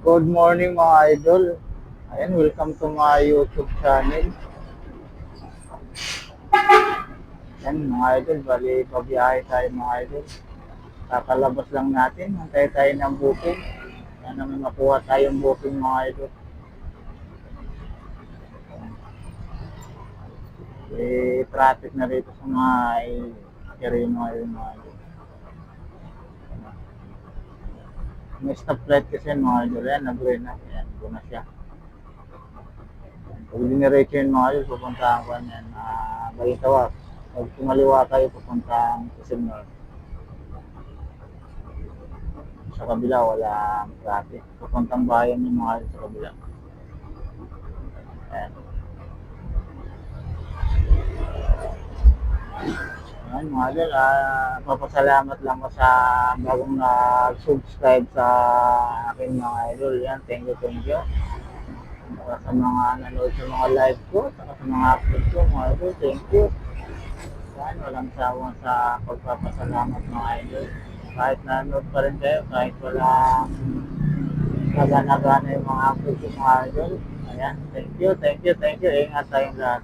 Good morning mga idol. Ayan, welcome to my YouTube channel. Ayan mga idol, bali pabiyahe tayo mga idol. Kakalabas lang natin, hantay tayo ng booking. Ayan naman makuha tayong booking mga idol. Traffic na rito sa mga area mga idol. May stoplight kasi mga idol. Ayan, nag-green na. Ayan, doon na siya. Pag diniretso yun mga idol, pupuntahan ko yan. Balintawak. Pag tumaliwa kayo, pupuntahan Quezon North. Sa kabila, walang traffic. Papuntang bayan yung mga sa kabila. Ayan. Ayan mga idol, papasalamat lang ko sa bagong nag-subscribe sa akin mga idol. Yan, thank you. Saka sa mga nanood sa mga live ko, saka sa mga upload ko mga idol, thank you. Yan, walang sawang sa pagpapasalamat mga idol. Kahit nanood pa rin kayo, kahit walang nagana-gana yung mga upload ko mga idol. Ayan, thank you. Ingat tayong lahat.